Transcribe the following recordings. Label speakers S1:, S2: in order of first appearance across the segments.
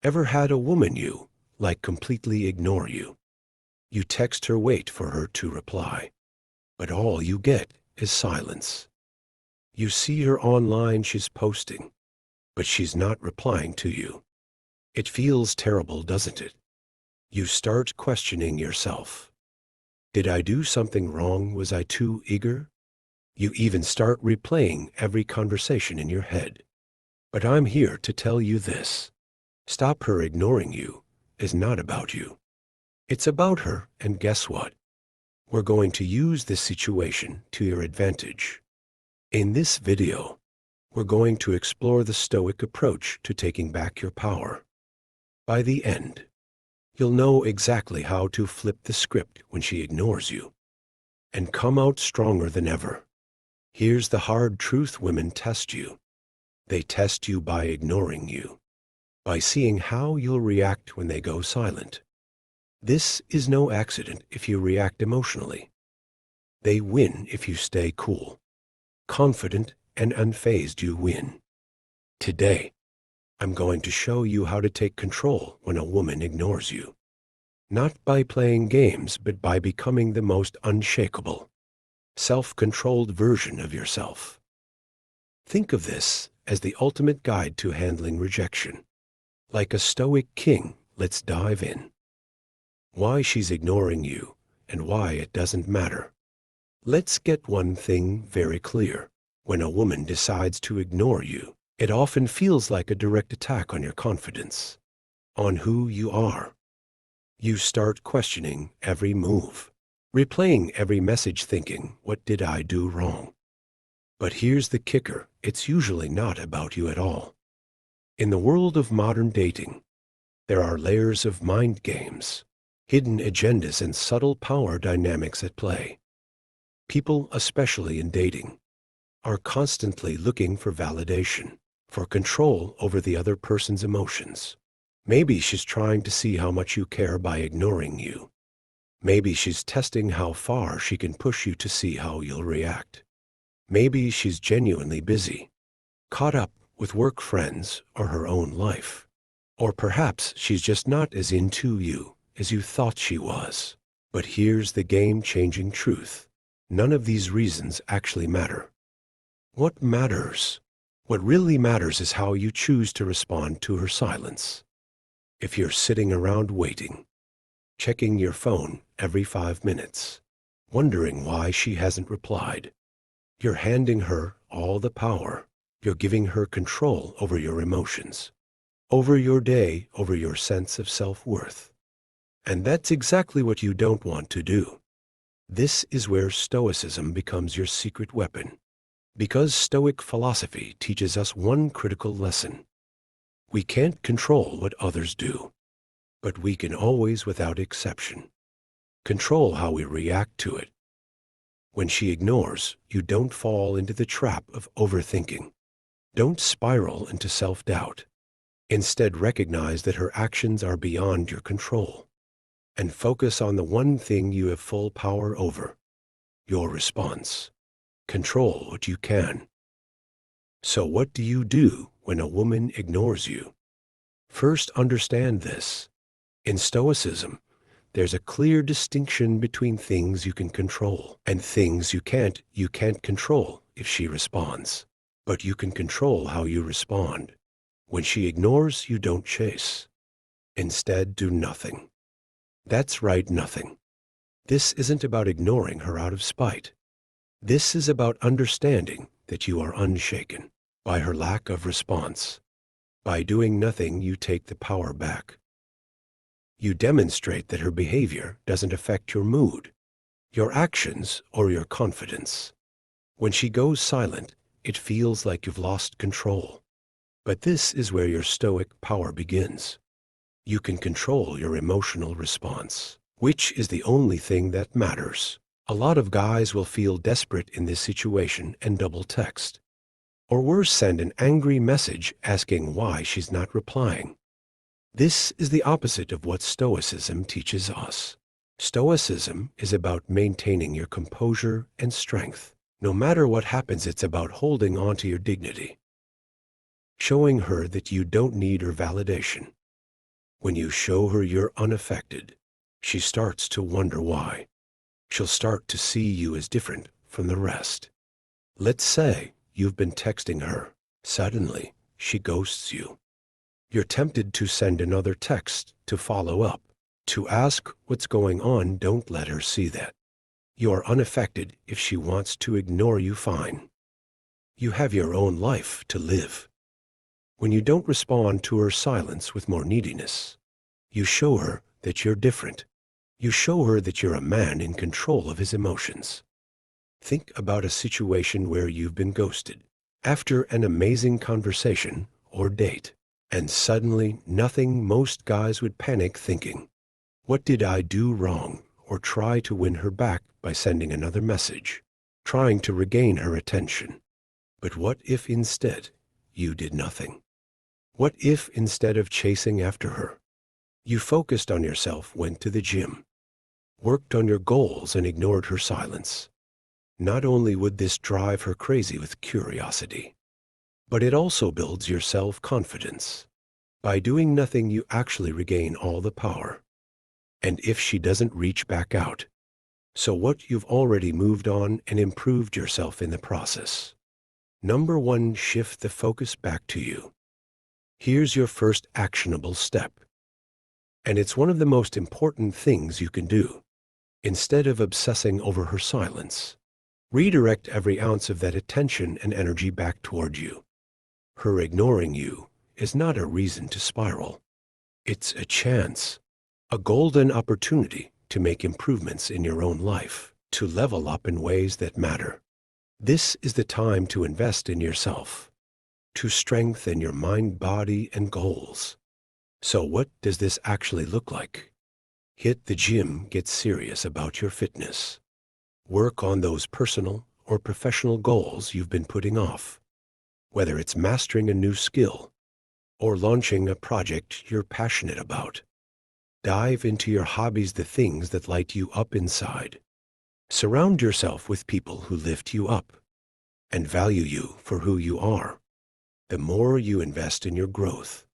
S1: Ever had a woman completely ignore you? You text her, wait for her to reply, but all you get is silence. You see her online, she's posting, but she's not replying to you. It feels terrible, doesn't it? You start questioning yourself. Did I do something wrong? Was I too eager? You even start replaying every conversation in your head. But I'm here to tell you this. Stop her ignoring you is not about you. It's about her, and guess what? We're going to use this situation to your advantage. In this video, we're going to explore the Stoic approach to taking back your power. By the end, you'll know exactly how to flip the script when she ignores you and come out stronger than ever. Here's the hard truth: women test you. They test you by ignoring you, by seeing how you'll react when they go silent. This is no accident if you react emotionally. They win if you stay cool. Confident and unfazed, you win. Today, I'm going to show you how to take control when a woman ignores you. Not by playing games, but by becoming the most unshakable, self-controlled version of yourself. Think of this as the ultimate guide to handling rejection. Like a Stoic king, let's dive in. Why she's ignoring you and why it doesn't matter. Let's get one thing very clear. When a woman decides to ignore you, it often feels like a direct attack on your confidence, on who you are. You start questioning every move, replaying every message, thinking, what did I do wrong? But here's the kicker: it's usually not about you at all. In the world of modern dating, there are layers of mind games, hidden agendas, and subtle power dynamics at play. People, especially in dating, are constantly looking for validation, for control over the other person's emotions. Maybe she's trying to see how much you care by ignoring you. Maybe she's testing how far she can push you to see how you'll react. Maybe she's genuinely busy, caught up with work, friends, or her own life. Or perhaps she's just not as into you as you thought she was. But here's the game-changing truth: none of these reasons actually matter. What matters? What really matters is how you choose to respond to her silence. If you're sitting around waiting, checking your phone every 5 minutes, wondering why she hasn't replied, you're handing her all the power. You're giving her control over your emotions, over your day, over your sense of self-worth. And that's exactly what you don't want to do. This is where Stoicism becomes your secret weapon. Because Stoic philosophy teaches us one critical lesson. We can't control what others do, but we can always, without exception, control how we react to it. When she ignores, you don't fall into the trap of overthinking. Don't spiral into self-doubt. Instead, recognize that her actions are beyond your control, and focus on the one thing you have full power over: your response. Control what you can. So what do you do when a woman ignores you? First, understand this. In Stoicism, there's a clear distinction between things you can control and things you can't. You can't control if she responds, but you can control how you respond. When she ignores, you don't chase. Instead, do nothing. That's right, nothing. This isn't about ignoring her out of spite. This is about understanding that you are unshaken by her lack of response. By doing nothing, you take the power back. You demonstrate that her behavior doesn't affect your mood, your actions, or your confidence. When she goes silent, it feels like you've lost control. But this is where your Stoic power begins. You can control your emotional response, which is the only thing that matters. A lot of guys will feel desperate in this situation and double text, or worse, send an angry message asking why she's not replying. This is the opposite of what Stoicism teaches us. Stoicism is about maintaining your composure and strength. No matter what happens, it's about holding on to your dignity, showing her that you don't need her validation, When you show her you're unaffected, she starts to wonder why. She'll start to see you as different from the rest. Let's say you've been texting her. Suddenly, she ghosts you. You're tempted to send another text to follow up, to ask what's going on. Don't let her see that. You're unaffected. If she wants to ignore you, fine. You have your own life to live. When you don't respond to her silence with more neediness, you show her that you're different. You show her that you're a man in control of his emotions. Think about a situation where you've been ghosted after an amazing conversation or date, and suddenly nothing. Most guys would panic thinking, what did I do wrong? Or try to win her back by sending another message, trying to regain her attention. But what if instead you did nothing? What if instead of chasing after her, you focused on yourself, went to the gym, worked on your goals, and ignored her silence? Not only would this drive her crazy with curiosity, but it also builds your self-confidence. By doing nothing, you actually regain all the power. And if she doesn't reach back out, so what? You've already moved on and improved yourself in the process. Number 1, shift the focus back to you. Here's your first actionable step. And it's one of the most important things you can do. Instead of obsessing over her silence, redirect every ounce of that attention and energy back toward you. Her ignoring you is not a reason to spiral. It's a chance, a golden opportunity to make improvements in your own life, to level up in ways that matter. This is the time to invest in yourself, to strengthen your mind, body, and goals. So what does this actually look like? Hit the gym, get serious about your fitness. Work on those personal or professional goals you've been putting off. Whether it's mastering a new skill or launching a project you're passionate about. Dive into your hobbies, the things that light you up inside. Surround yourself with people who lift you up and value you for who you are. The more you invest in your growth,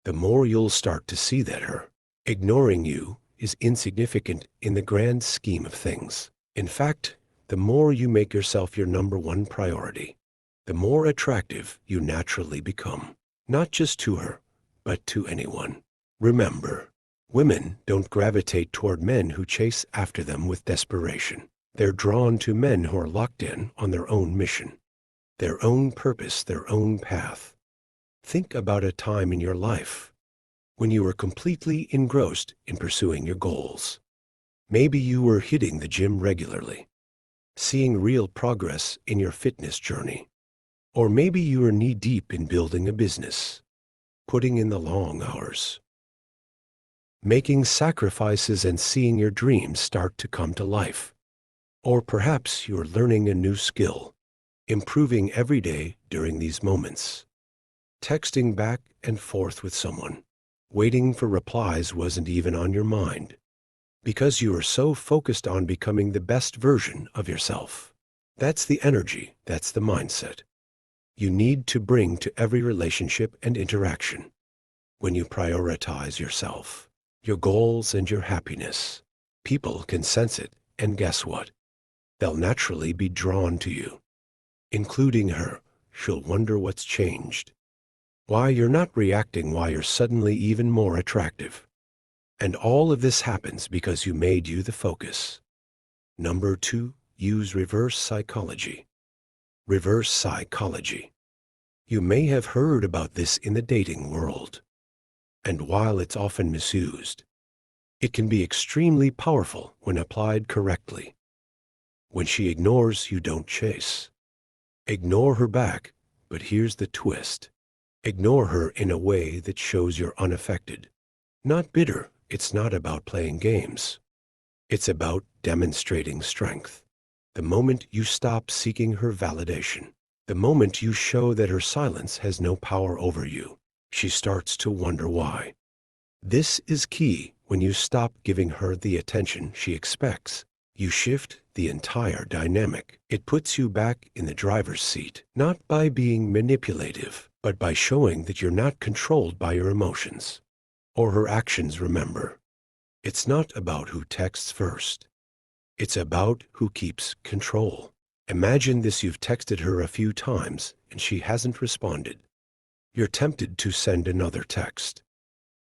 S1: the more you'll start to see that her ignoring you is insignificant in the grand scheme of things. In fact, the more you make yourself your number 1 priority, the more attractive you naturally become, not just to her, but to anyone. Remember, women don't gravitate toward men who chase after them with desperation. They're drawn to men who are locked in on their own mission, their own purpose, their own path. Think about a time in your life when you were completely engrossed in pursuing your goals. Maybe you were hitting the gym regularly, seeing real progress in your fitness journey. Or maybe you were knee-deep in building a business, putting in the long hours, making sacrifices and seeing your dreams start to come to life. Or perhaps you're learning a new skill, improving every day during these moments. Texting back and forth with someone, waiting for replies wasn't even on your mind, because you were so focused on becoming the best version of yourself. That's the energy, that's the mindset you need to bring to every relationship and interaction. When you prioritize yourself, your goals, and your happiness, people can sense it, and guess what? They'll naturally be drawn to you, including her. She'll wonder what's changed, why you're not reacting, why you're suddenly even more attractive. And all of this happens because you made you the focus. Number 2, use reverse psychology. Reverse psychology. You may have heard about this in the dating world. And while it's often misused, it can be extremely powerful when applied correctly. When she ignores, you don't chase. Ignore her back, but here's the twist. Ignore her in a way that shows you're unaffected. Not bitter. It's not about playing games. It's about demonstrating strength. The moment you stop seeking her validation, the moment you show that her silence has no power over you, she starts to wonder why. This is key. When you stop giving her the attention she expects, you shift the entire dynamic. It puts you back in the driver's seat, not by being manipulative, but by showing that you're not controlled by your emotions or her actions, remember. It's not about who texts first. It's about who keeps control. Imagine this: you've texted her a few times and she hasn't responded. You're tempted to send another text.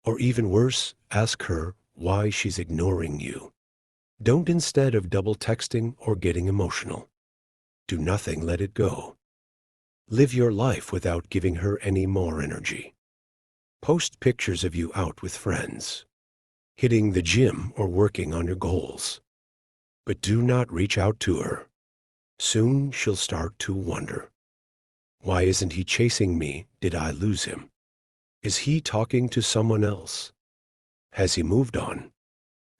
S1: Or even worse, ask her why she's ignoring you. Don't, instead of double texting or getting emotional. Do nothing, let it go. Live your life without giving her any more energy. Post pictures of you out with friends, hitting the gym or working on your goals. But do not reach out to her. Soon she'll start to wonder. Why isn't he chasing me? Did I lose him? Is he talking to someone else? Has he moved on?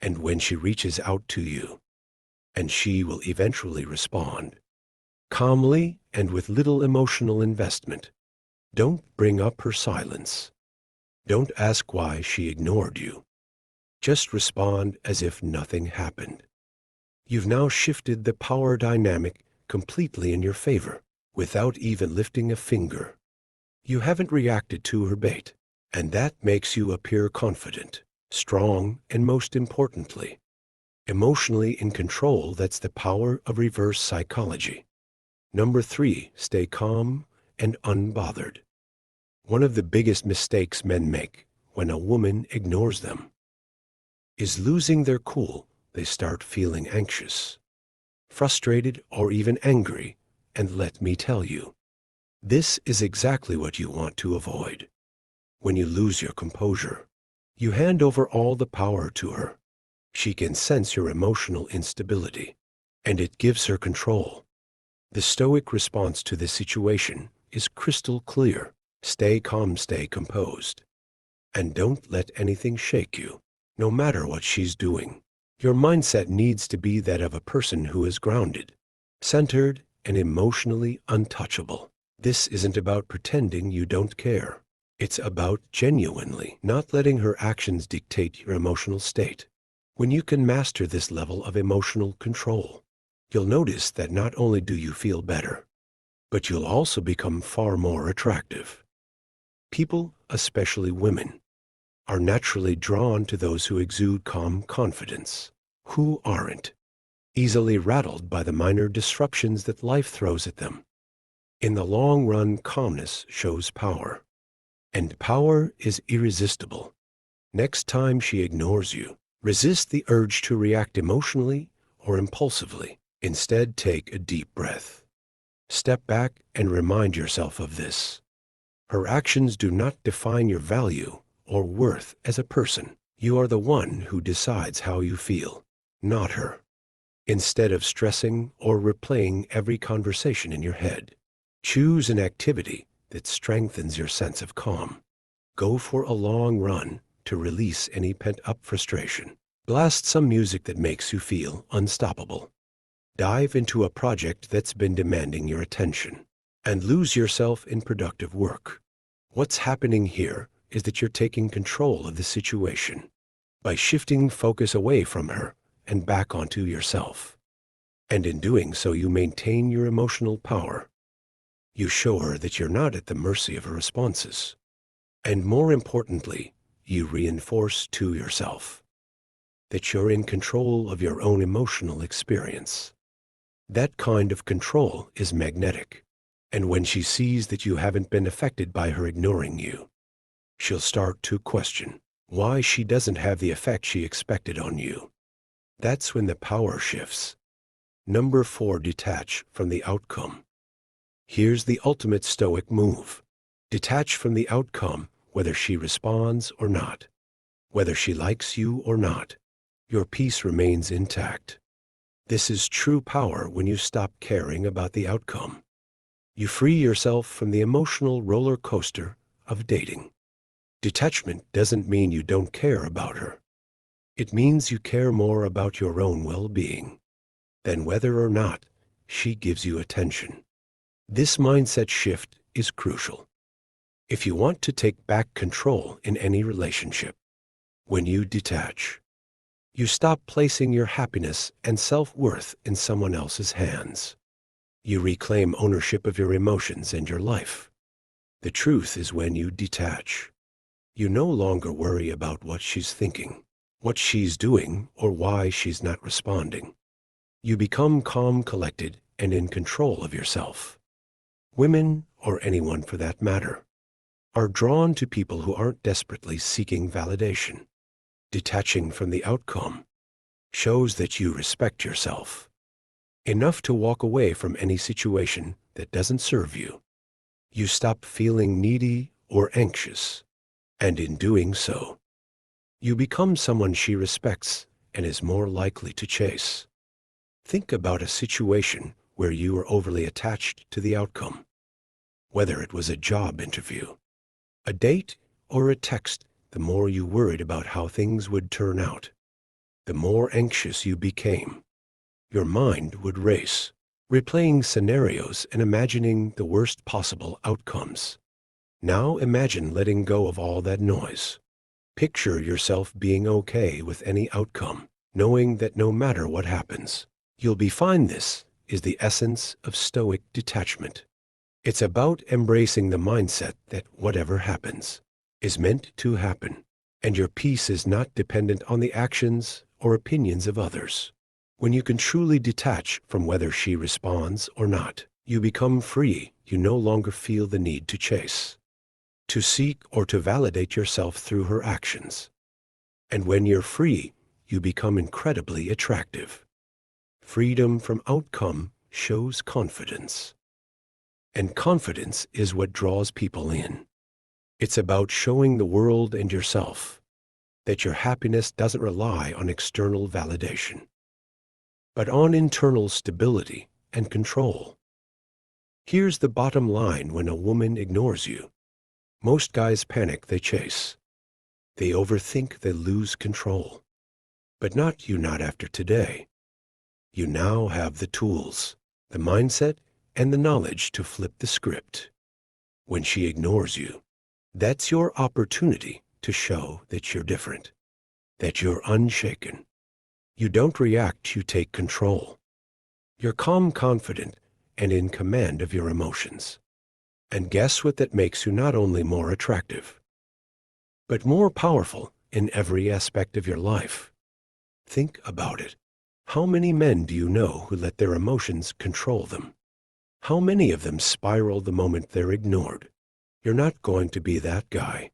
S1: And when she reaches out to you, and she will eventually respond, calmly and with little emotional investment. Don't bring up her silence. Don't ask why she ignored you. Just respond as if nothing happened. You've now shifted the power dynamic completely in your favor, without even lifting a finger. You haven't reacted to her bait, and that makes you appear confident, strong, and most importantly, emotionally in control. That's the power of reverse psychology. Number 3, stay calm and unbothered. One of the biggest mistakes men make when a woman ignores them is losing their cool. They start feeling anxious, frustrated, or even angry. And let me tell you, this is exactly what you want to avoid. When you lose your composure, you hand over all the power to her. She can sense your emotional instability, and it gives her control. The Stoic response to this situation is crystal clear. Stay calm, stay composed, and don't let anything shake you, no matter what she's doing. Your mindset needs to be that of a person who is grounded, centered, and emotionally untouchable. This isn't about pretending you don't care. It's about genuinely not letting her actions dictate your emotional state. When you can master this level of emotional control, you'll notice that not only do you feel better, but you'll also become far more attractive. People, especially women, are naturally drawn to those who exude calm confidence, who aren't easily rattled by the minor disruptions that life throws at them. In the long run, calmness shows power, and power is irresistible. Next time she ignores you, resist the urge to react emotionally or impulsively. Instead, take a deep breath. Step back and remind yourself of this. Her actions do not define your value or worth as a person. You are the one who decides how you feel, not her. Instead of stressing or replaying every conversation in your head, choose an activity that strengthens your sense of calm. Go for a long run to release any pent-up frustration. Blast some music that makes you feel unstoppable. Dive into a project that's been demanding your attention, and lose yourself in productive work. What's happening here is that you're taking control of the situation by shifting focus away from her and back onto yourself. And in doing so, you maintain your emotional power. You show her that you're not at the mercy of her responses. And more importantly, you reinforce to yourself that you're in control of your own emotional experience. That kind of control is magnetic. And when she sees that you haven't been affected by her ignoring you, she'll start to question why she doesn't have the effect she expected on you. That's when the power shifts. Number 4, detach from the outcome. Here's the ultimate Stoic move. Detach from the outcome, whether she responds or not, whether she likes you or not. Your peace remains intact. This is true power when you stop caring about the outcome. You free yourself from the emotional roller coaster of dating. Detachment doesn't mean you don't care about her. It means you care more about your own well-being than whether or not she gives you attention. This mindset shift is crucial if you want to take back control in any relationship. When you detach, you stop placing your happiness and self-worth in someone else's hands. You reclaim ownership of your emotions and your life. The truth is, when you detach, You no longer worry about what she's thinking, what she's doing, or why she's not responding. You become calm, collected, and in control of yourself. Women, or anyone for that matter, are drawn to people who aren't desperately seeking validation. Detaching from the outcome shows that you respect yourself enough to walk away from any situation that doesn't serve you. You stop feeling needy or anxious, and in doing so, you become someone she respects and is more likely to chase. Think about a situation where you were overly attached to the outcome, whether it was a job interview, a date, or a text. The more you worried about how things would turn out, the more anxious you became. Your mind would race, replaying scenarios and imagining the worst possible outcomes. Now imagine letting go of all that noise. Picture yourself being okay with any outcome, knowing that no matter what happens, you'll be fine. This is the essence of Stoic detachment. It's about embracing the mindset that whatever happens is meant to happen, and your peace is not dependent on the actions or opinions of others. When you can truly detach from whether she responds or not, you become free. You no longer feel the need to chase, to seek, or to validate yourself through her actions. And when you're free, you become incredibly attractive. Freedom from outcome shows confidence. And confidence is what draws people in. It's about showing the world and yourself that your happiness doesn't rely on external validation, but on internal stability and control. Here's the bottom line: when a woman ignores you, most guys panic, they chase, they overthink, they lose control. But not you, not after today. You now have the tools, the mindset, and the knowledge to flip the script. When she ignores you, that's your opportunity to show that you're different, that you're unshaken. You don't react, you take control. You're calm, confident, and in command of your emotions. And guess what? That makes you not only more attractive, but more powerful in every aspect of your life. Think about it. How many men do you know who let their emotions control them? How many of them spiral the moment they're ignored? You're not going to be that guy.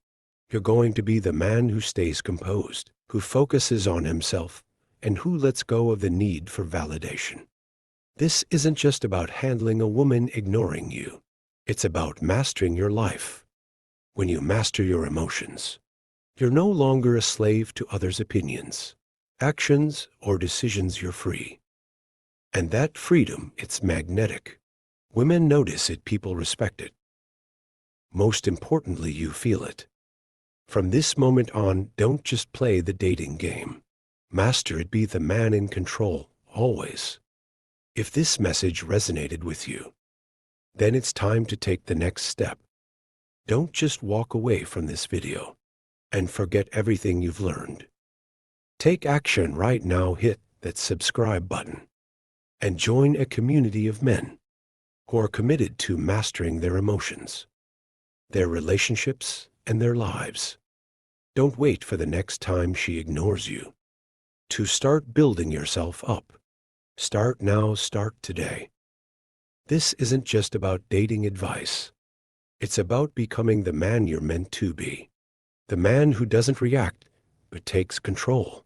S1: You're going to be the man who stays composed, who focuses on himself, and who lets go of the need for validation. This isn't just about handling a woman ignoring you. It's about mastering your life. When you master your emotions, you're no longer a slave to others' opinions, actions, or decisions. You're free. And that freedom, it's magnetic. Women notice it, people respect it. Most importantly, you feel it. From this moment on, don't just play the dating game. Master it, be the man in control, always. If this message resonated with you, then it's time to take the next step. Don't just walk away from this video and forget everything you've learned. Take action right now. Hit that subscribe button and join a community of men who are committed to mastering their emotions, their relationships, and their lives. Don't wait for the next time she ignores you to start building yourself up. Start now, start today. This isn't just about dating advice. It's about becoming the man you're meant to be. The man who doesn't react, but takes control.